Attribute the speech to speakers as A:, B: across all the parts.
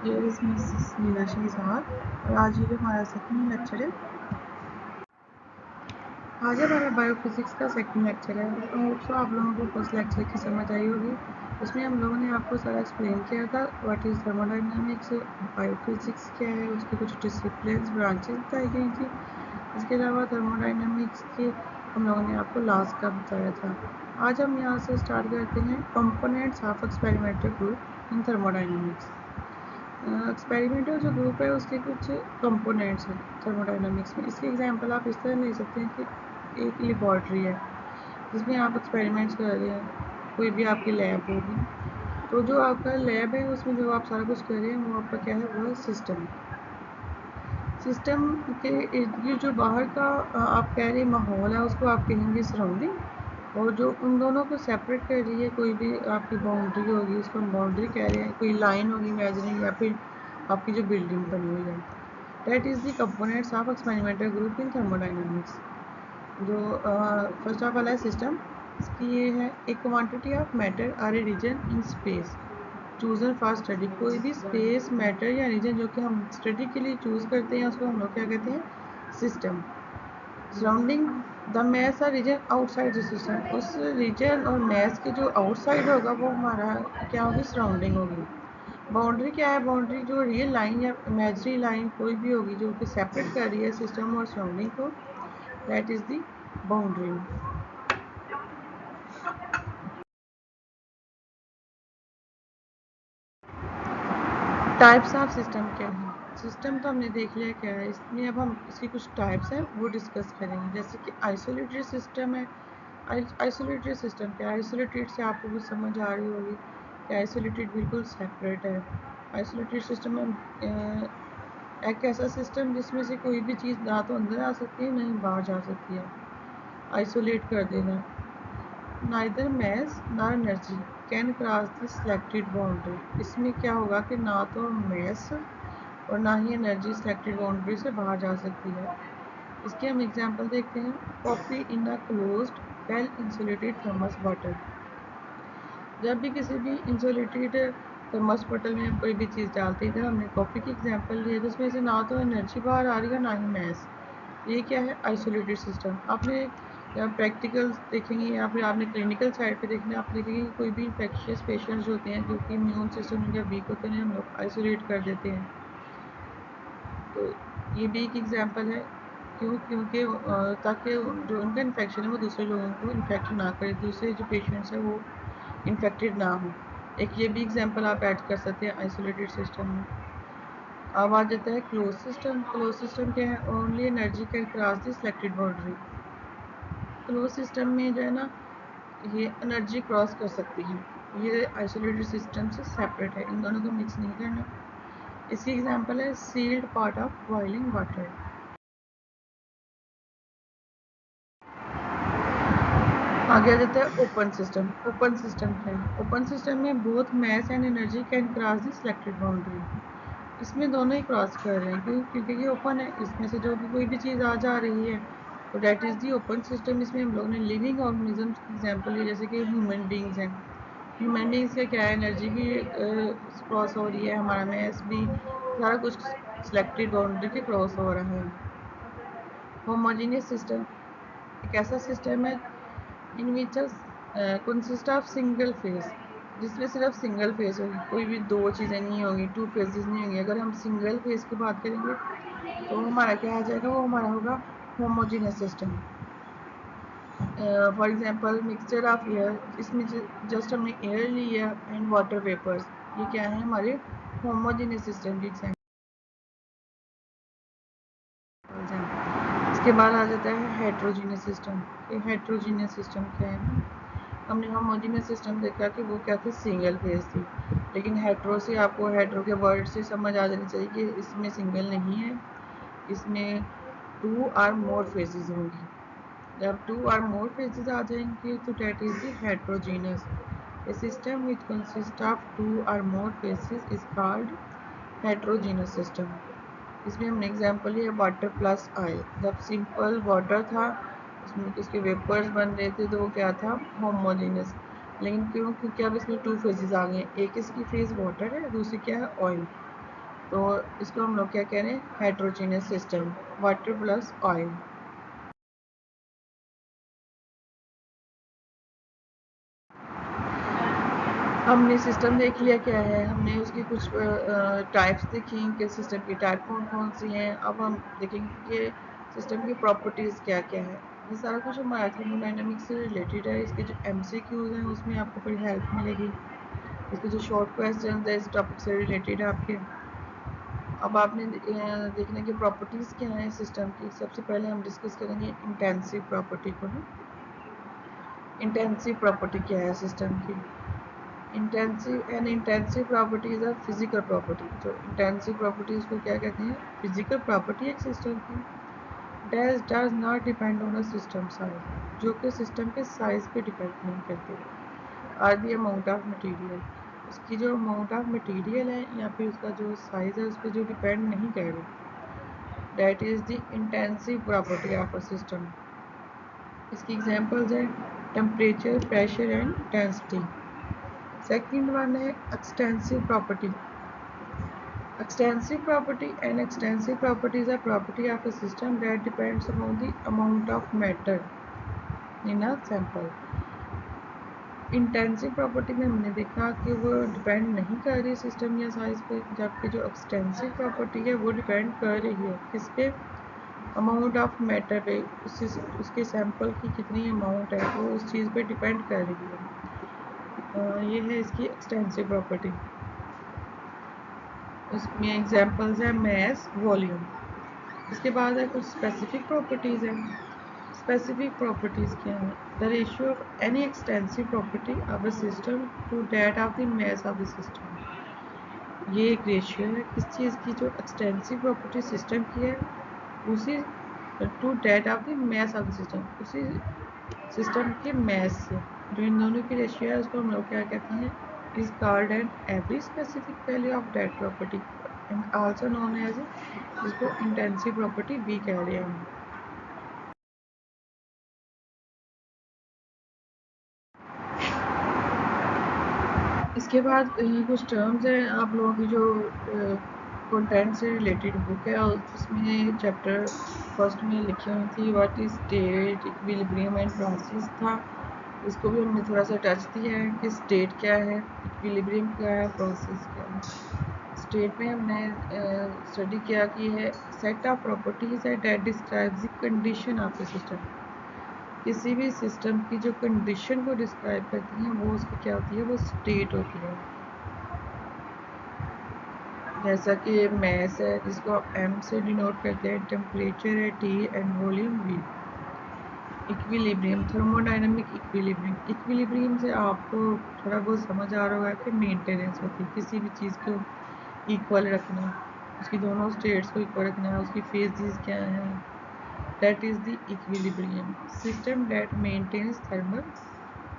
A: ये is Mrs Meena Shahzad और आज ये हमारा सेकंड लेक्चर है। आज हमारा बायोफिज़िक्स का सेकंड लेक्चर है। होप सो आप लोगों को फर्स्ट लेक्चर की समझ आई होगी। उसमें हम लोगों ने आपको सारा एक्सप्लेन किया था व्हाट इज़ थर्मोडायनामिक्स, बायोफिज़िक्स क्या है, उसकी कुछ डिसिप्लिन्स ब्रांचेस बताई गई थी। इसके अलावा थर्मोडायनामिक्स के हम लोगों ने आपको लास्ट का बताया था। आज हम यहाँ से स्टार्ट करते हैं components of experimental group in thermodynamics. Experimental जो ग्रुप है उसके कुछ कंपोनेंट्स हैं थर्मोडायनामिक्स में। इसके एग्जांपल आप इस तरह ले सकते हैं कि एक लेबॉर्ट्री है जिसमें आप एक्सपेरिमेंट्स कर रहे हैं, कोई भी आपकी लैब होगी। तो जो आपका लैब है उसमें जो आप सारा कुछ कर रहे हैं वो आपका क्या है, वो है सिस्टम। सिस्टम के इर्द गिर्द जो बाहर का आप कह रहे माहौल है उसको आप कहेंगे सराउंडिंग, और जो उन दोनों को सेपरेट कर रही है कोई भी आपकी बाउंड्री होगी उसको हम बाउंड्री कह रहे हैं, कोई लाइन होगी इमेजिनरी या फिर आपकी जो बिल्डिंग बनी हुई है, that is the components of experimental group in thermodynamics. जो फर्स्ट ऑफ ऑल है सिस्टम। इसकी ये है एक quantity of matter or a region in space chosen for study. कोई भी स्पेस मैटर या रीजन जो कि हम स्टडी के लिए चूज़ करते हैं उसको हम लोग क्या कहते हैं, सिस्टम। सराउंडिंग द मैस और रीजन आउटसाइड द सिस्टम, उस रीजन और मैस के जो आउटसाइड होगा वो हमारा क्या होगी, सराउंडिंग होगी। बाउंड्री क्या है, बाउंड्री जो रियल लाइन या इमेजरी लाइन कोई भी होगी जो कि सेपरेट कर रही है सिस्टम और सराउंडिंग को, that is the boundary. Types of system क्या है, सिस्टम तो हमने देख लिया क्या है, इसमें अब हम इसकी कुछ टाइप्स हैं वो डिस्कस करेंगे। जैसे कि आइसोलेटेड सिस्टम है। आइसोलेटेड सिस्टम क्या है, आइसोलेटेड से आपको भी समझ आ रही होगी कि आइसोलेटेड बिल्कुल सेपरेट है। आइसोलेटेड सिस्टम में एक ऐसा सिस्टम जिसमें से कोई भी चीज़ ना तो अंदर आ सकती है ना ही बाहर जा सकती है, आइसोलेट कर देना। Neither mass nor energy can cross the selected boundary, इसमें क्या होगा कि ना तो मैस और ना ही एनर्जी सिलेक्टेड बाउंड्री से बाहर जा सकती है। इसके हम एग्जांपल देखते हैं। Coffee in a closed well insulated thermos bottle, जब भी किसी भी इंसुलेटेड थर्मस बॉटल में कोई भी चीज़ डालते हैं, हमने कॉफ़ी की एग्जांपल लिया जिसमें से ना तो एनर्जी बाहर आ रही है ना ही मैस, ये क्या है, आइसोलेटेड सिस्टम। आपने जब प्रैक्टिकल देखेंगे या फिर आपने क्लिनिकल साइड पे देखना, आप देखेंगे कि कोई भी इन्फेक्शियस पेशेंट्स होते हैं जो कि इम्यून सिस्टम उनका वीक होते हैं, हम लोग आइसोलेट कर देते हैं। तो ये भी एक एग्जांपल है। क्यों, क्योंकि ताकि जो उनका इन्फेक्शन है वो दूसरे लोगों को इन्फेक्ट ना करे, दूसरे जो पेशेंट्स हैं वो इन्फेक्टेड ना हो। एक ये भी एग्जांपल आप ऐड कर सकते हैं आइसोलेटेड सिस्टम में। अब आ जाता है क्लोज सिस्टम। क्लोज सिस्टम क्या है, only energy can cross the selected boundary. Close system में जो है ना, ये एनर्जी क्रॉस कर सकती है, ये आइसोलेटेड सिस्टम से सेपरेट है, इन दोनों को मिक्स नहीं करना। इसकी एग्जांपल है sealed part of boiling water. आगे आ जाता है ओपन सिस्टम। ओपन सिस्टम क्या है, ओपन सिस्टम में both mass and energy can cross the selected boundary, इसमें दोनों ही क्रॉस कर रहे हैं। क्यों, क्योंकि ये ओपन है, इसमें से जो भी कोई भी चीज़ आ जा रही है तो that is the open system. इसमें हम लोगों ने लिविंग ऑर्गेनिज्म की एग्जांपल ली, जैसे कि ह्यूमन बींग्स हैं। ह्यूमन बींग्स का क्या है, एनर्जी भी क्रॉस हो रही है, हमारा मैस भी, सारा कुछ सिलेक्टेड बाउंड्री के क्रॉस हो रहा है। होमोजीनियस सिस्टम एक ऐसा सिस्टम है in which consist of single phase, जिसमें सिर्फ सिंगल फेज होगी, कोई भी दो चीज़ें नहीं होगी, टू फेजेस नहीं होंगी। अगर हम सिंगल फेज की बात करेंगे तो हमारा क्या आ जाएगा, वो हमारा होगा homogeneous system. For example mixture of air, इसमें जस्ट हमने एयर लिया एंड वाटर वेपर्स, ये क्या है, हमारे होमोजीनियस सिस्टम की एग्जांपल हैं। इसके बाद आ जाता है हेट्रोजीनियस सिस्टम। ये हेट्रोजीनियस सिस्टम क्या है, हमने होमोजीनियस सिस्टम देखा कि वो क्या थी, सिंगल फेज थी, लेकिन हेट्रो से आपको हेट्रो के वर्ड से समझ आ जानी चाहिए कि इसमें सिंगल नहीं है, इसमें टू और मोर फेजेस होंगी। जब टू और मोर फेजेस आ जाएंगे तो that is the heterogeneous. A system which consists of two or more phases is called heterogeneous system. इसमें हमने एग्जांपल लिया वाटर प्लस ऑयल। जब सिंपल वाटर था उसमें इसके वेपर्स बन रहे थे तो वो क्या था, होमोजेनियस। लेकिन क्यों, क्योंकि अब इसमें टू फेजेस आ गए, एक इसकी फेज वाटर है, दूसरी क्या है, ऑयल। तो इसको हम लोग क्या कह रहे हैं, heterogeneous system, water plus oil. हमने सिस्टम देख लिया क्या है, हमने उसकी कुछ टाइप्स देखी कि सिस्टम की टाइप कौन कौन सी हैं। अब हम देखेंगे कि सिस्टम की प्रॉपर्टीज़ क्या क्या है। ये सारा कुछ हमारा थर्मोडायनामिक्स से रिलेटेड है। इसके जो MCQs हैं उसमें आपको बड़ी हेल्प मिलेगी। इसके जो शॉर्ट क्वेश्चन है इस टॉपिक से रिलेटेड है आपके। अब आपने देखना कि प्रॉपर्टीज़ क्या हैं सिस्टम की। सबसे पहले हम डिस्कस करेंगे इंटेंसिव प्रॉपर्टी को ना। इंटेंसिव प्रॉपर्टी क्या है सिस्टम की। Intensive property is a physical property. जो इंटेंसिव प्रॉपर्टीज को क्या कहते हैं, फिजिकल प्रॉपर्टी एक सिस्टम की। Does not depend on a system size, जो कि सिस्टम के साइज पे डिपेंड नहीं करती। Or the amount of material, उसकी जो अमाउंट ऑफ मटेरियल है या फिर उसका जो साइज है उस पर जो डिपेंड नहीं कर रही। That is the intensive property of a system. इसकी एग्जांपल्स है temperature, pressure and density. Second one है extensive property. Extensive property and extensive property is a property of a system that depends upon the amount of matter in a sample. Intensive property में हमने देखा कि वो depend नहीं कर रही system या साइज पे, जबकि जो एक्सटेंसिव प्रॉपर्टी है वो डिपेंड कर रही है किस पे, अमाउंट ऑफ मैटर पे। उसके सैंपल की कितनी अमाउंट है वो उस चीज़ पे डिपेंड कर रही है। ये है इसकी एक्सटेंसिव प्रॉपर्टी। इसमें एग्जांपल्स है मैस, वॉल्यूम। इसके बाद है कुछ स्पेसिफिक प्रॉपर्टीज़ हैं। स्पेसिफिक प्रॉपर्टीज़ क्या हैं, the ratio of any extensive property of a system to that of the mass of the system. ये एक रेशियो है किस चीज़ की, जो एक्सटेंसिव प्रॉपर्टी सिस्टम की है उसी to that of the mass of the system, उसी सिस्टम के मास से जो इन दोनों की रेशियो है उसको हम लोग क्या कहते हैं, is called an every specific value of that property and also known as, इसको इंटेंसिव प्रॉपर्टी भी कह रहे हैं हम। इसके बाद कुछ टर्म्स हैं आप लोगों की जो कंटेंट से रिलेटेड बुक है और उसमें चैप्टर फर्स्ट में लिखी हुई थी what is state, equilibrium and process था। इसको भी हमने थोड़ा सा टच दिया है कि स्टेट क्या है, इक्विलिब्रियम क्या है, प्रोसेस क्या है। स्टेट में हमने स्टडी किया कि है सेट ऑफ प्रॉपर्टीज है that describes the condition of the system. किसी भी सिस्टम की जो कंडीशन को डिस्क्राइब करती हैं वो उसकी क्या होती है, वो स्टेट होती है। जैसा कि मैस है जिसको आप M से डिनोट करते हैं, टेम्परेचर है T and volume V। Equilibrium, thermodynamic equilibrium. Equilibrium से आपको थोड़ा बहुत समझ आ रहा होगा कि मेंटेनेंस होती है किसी भी चीज़ को इक्वल रखना, उसकी दोनों स्टेट्स को इक्वल रखना, उसकी फेजेस क्या हैं। That is the equilibrium system that maintains thermal,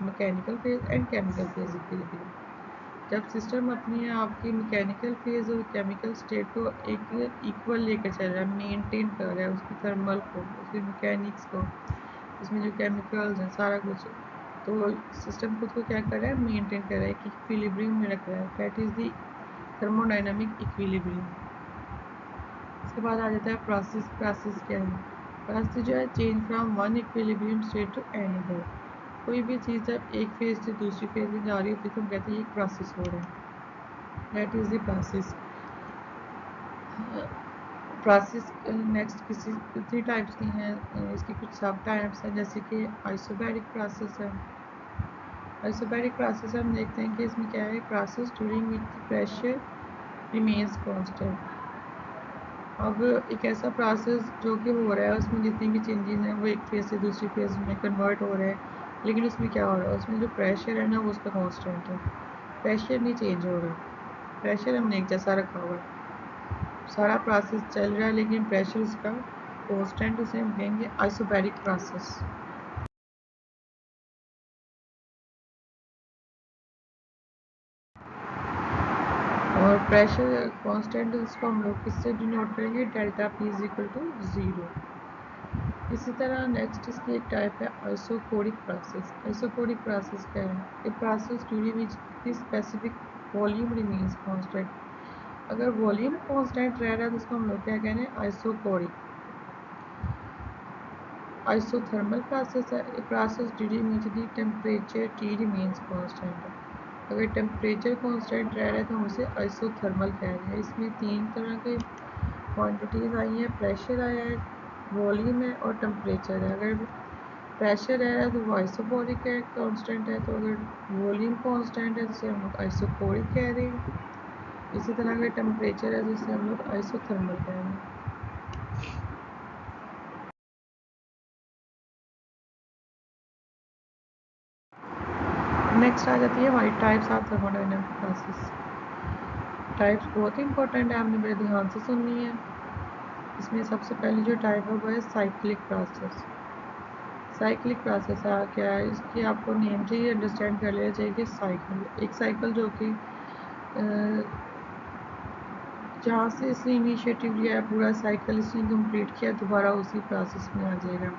A: mechanical phase and chemical phase equilibrium. जब सिस्टम अपनी आपकी मैकेनिकल फेज और केमिकल स्टेट को एक इक्वल लेकर चल रहा है, मेंटेन कर रहा है उसकी थर्मल को, उसकी मैकेनिक्स को, इसमें जो केमिकल्स हैं सारा कुछ, तो सिस्टम खुद को क्या कर रहा है, मेंटेन कर रहा है, एक इक्विलिब्रियम में रख रहा है। That is the thermodynamic equilibrium. इसके बाद आ जाता है प्रोसेस। प्रोसेस क्या है, प्रोसेस जो है change from one equilibrium state to another. कोई भी चीज़ जब एक फेज से दूसरी फेज में जा रही होती है तो हम कहते हैं ये प्रोसेस हो रहा है। That is the process. Process next कितनी टाइप्स की हैं, इसकी कुछ सब टाइप्स हैं, जैसे कि आइसोबैरिक प्रोसेस है। आइसोबैरिक प्रोसेस हम देखते हैं कि इसमें क्या है, process during which pressure remains constant. अब एक ऐसा प्रोसेस जो कि हो रहा है उसमें जितनी भी चेंजेस हैं वो एक फेज से दूसरी फेज में कन्वर्ट हो रहे हैं, लेकिन उसमें क्या हो रहा है, उसमें जो प्रेशर है ना वो उसका कांस्टेंट है, प्रेशर नहीं चेंज हो रहा, प्रेशर हमने एक जैसा रखा हुआ है, सारा प्रोसेस चल रहा है लेकिन प्रेशर उसका कांस्टेंट, उसे हम कहेंगे आइसोबैरिक प्रोसेस। और प्रेशर कांस्टेंट उसको हम लोग किससे डिनोट करेंगे, delta P is equal to 0। इसी तरह नेक्स्ट इसकी एक टाइप है आइसोकोरिक प्रोसेस। आइसोकोरिक प्रोसेस क्या है, a process during which the specific volume remains constant. अगर वॉल्यूम कांस्टेंट रह रहा है तो इसको हम लोग क्या कह रहे हैं, आइसोकोरिक। आइसोथर्मल प्रोसेस है, a process during which the temperature T remains constant है। अगर टेम्परेचर कांस्टेंट रह रहा है तो हम उसे आइसोथर्मल कह रहे हैं। इसमें 3 तरह के क्वांटिटीज़ आई हैं, प्रेशर आया है, वॉल्यूम है और टेम्परेचर है। अगर प्रेशर है तो वो आइसोकोरिक है, कांस्टेंट है। तो अगर वॉल्यूम कांस्टेंट है तो उसे हम लोग आइसोकोरिक कह रहे हैं। इसी तरह अगर टेम्परेचर है तो उसे हम लोग आइसोथर्मल कह रहे हैं। नेक्स्ट आ जाती है हमारी types of thermodynamic process. Types बहुत इंपॉर्टेंट है, आपने बड़े ध्यान से सुननी है। इसमें सबसे पहली जो टाइप है वो है साइक्लिक प्रोसेस। साइक्लिक प्रोसेस क्या है, इसकी आपको नेम से ही अंडरस्टैंड कर लेना चाहिए कि साइकिल, एक साइकिल जो कि जहाँ से इसने इनिशिएटिव लिया है, पूरा साइकिल इसने कंप्लीट किया, दोबारा उसी प्रोसेस में आ जाएगा।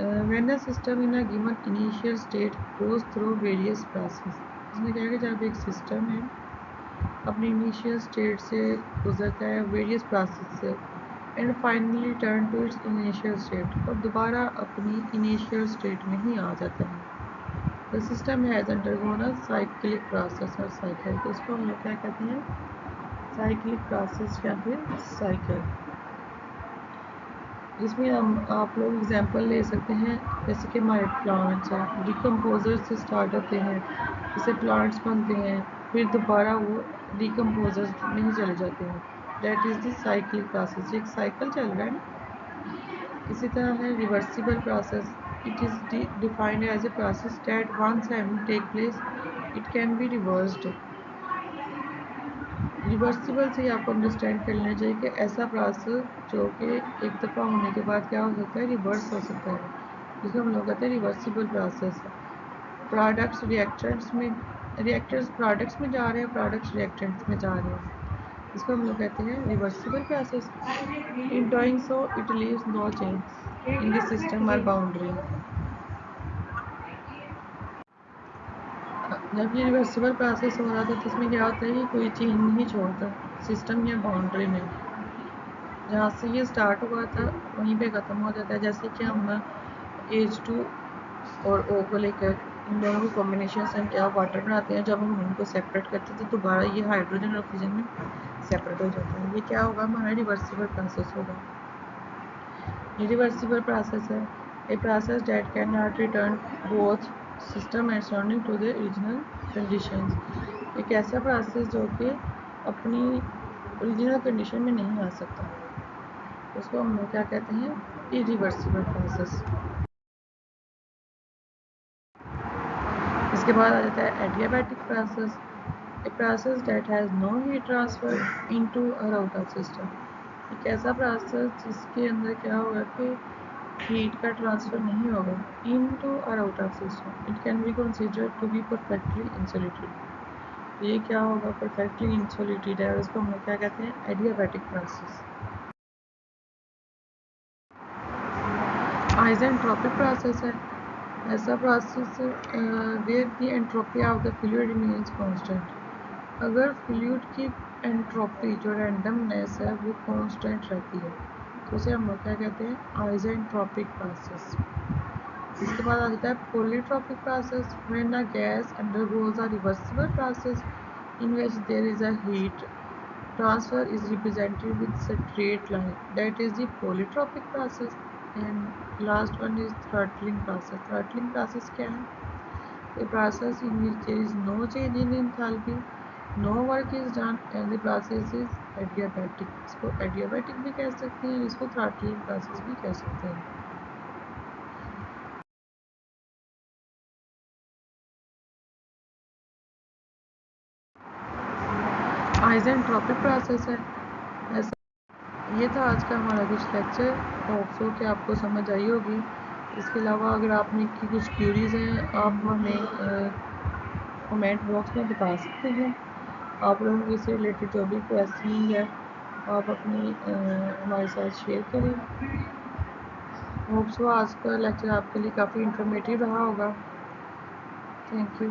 A: When a system in a given initial state goes through various process. इसमें क्या है कि जब एक सिस्टम है अपनी इनिशियल स्टेट से गुजरता है वेरियस प्रोसेस से, and finally turn to its initial state, और दोबारा अपनी इनिशियल स्टेट में ही आ जाता है। The system has undergone a cyclic process और साइकिल। तो इसको हम लोग क्या कहते हैं, साइक्लिक प्रोसेस या फिर साइकिल। जिसमें हम आप लोग एग्जांपल ले सकते हैं, जैसे कि हमारे प्लांट्स हैं, डिकम्पोजर से स्टार्ट होते हैं, जैसे प्लांट्स बनते हैं, फिर दोबारा वो डिकम्पोजर में ही चले जाते हैं। That is the cyclic process, एक साइकिल चल रहा है ना। इसी तरह है reversible process. It is defined as a process that once having take place it can be reversed. Reversible से आपको अंडरस्टैंड कर लेना चाहिए कि ऐसा प्रोसेस जो कि एक दफ़ा होने के बाद क्या हो सकता है, रिवर्स हो सकता है, जिसको हम लोग कहते हैं रिवर्सिबल प्रोसेस। प्रोडक्ट्स रिएक्टेंट्स में, रिएक्टर्स प्रोडक्ट्स में जा रहे हैं, प्रोडक्ट्स रिएक्टेंट्स में जा रहे हैं, इसको हम लोग कहते हैं reversible process. In doing so it leaves no change in the system और बाउंड्री। जब ये रिवर्सिबल प्रोसेस हो रहा था तो इसमें क्या होता है कि कोई चेंज नहीं छोड़ता सिस्टम या बाउंड्री में, जहाँ से ये स्टार्ट हुआ था वहीं पे ख़त्म हो जाता है। जैसे कि हम H2 और O को लेकर इन दोनों को कॉम्बिनेशन से हम क्या वाटर बनाते हैं, जब हम उनको सेपरेट करते हैं तो दोबारा ये हाइड्रोजन और ऑक्सीजन में सेपरेट हो जाता है। ये क्या होगा, हमारा रिवर्सिबल प्रोसेस होगा। ये रिवर्सिबल प्रोसेस है, a process that can not return both system and surrounding to the original conditions. एक ऐसा प्रोसेस जो कि अपनी ओरिजिनल कंडीशन में नहीं आ सकता, उसको हम लोग क्या कहते हैं, इरिवर्सिबल प्रोसेस। इसके बाद आ जाता है adiabatic process, a process that has no heat transfer into और आउट ऑफ सिस्टम। एक ऐसा प्रोसेस जिसके अंदर क्या होगा कि हीट का ट्रांसफ़र नहीं होगा इनटू और out of system. It can be considered to be perfectly insulated. ये क्या होगा, परफेक्टली इंसुलेटेड है, उसको हम लोग क्या कहते हैं, एडियाबैटिक प्रोसेस। आइसेंट्रोपिक प्रोसेस है, ऐसा process where the entropy of the fluid remains constant. अगर फ्लूइड की एंट्रोपी जो रैंडमनेस है वो कांस्टेंट रहती है तो उसे हम लोग क्या कहते हैं, आइसेंट्रोपिक प्रोसेस। इसके बाद आ जाता है polytropic process, when a gas undergoes a reversible process in which there is a heat transfer is represented with straight line, that is the polytropic process. And last one is throttling process. Throttling process क्या है, a process in which there is no change in enthalpy, no work is done and the process is adiabatic। इसको adiabatic भी कह सकते हैं, इसको throttling process भी कह सकते हैं। आइसेंट्रोपिक प्रोसेस है, ऐसा। ये था आज का हमारा कुछ लेक्चर, होप सो कि आपको समझ आई होगी। इसके अलावा अगर आपने की कुछ क्यूरीज हैं आप हमें कमेंट बॉक्स में बता सकते हैं। आप लोगों को इससे रिलेटेड जो भी क्वेश्चन है आप अपनी हमारे साथ शेयर करें। होप सो आज का लेक्चर आपके लिए काफ़ी इंफॉर्मेटिव रहा होगा। Thank you.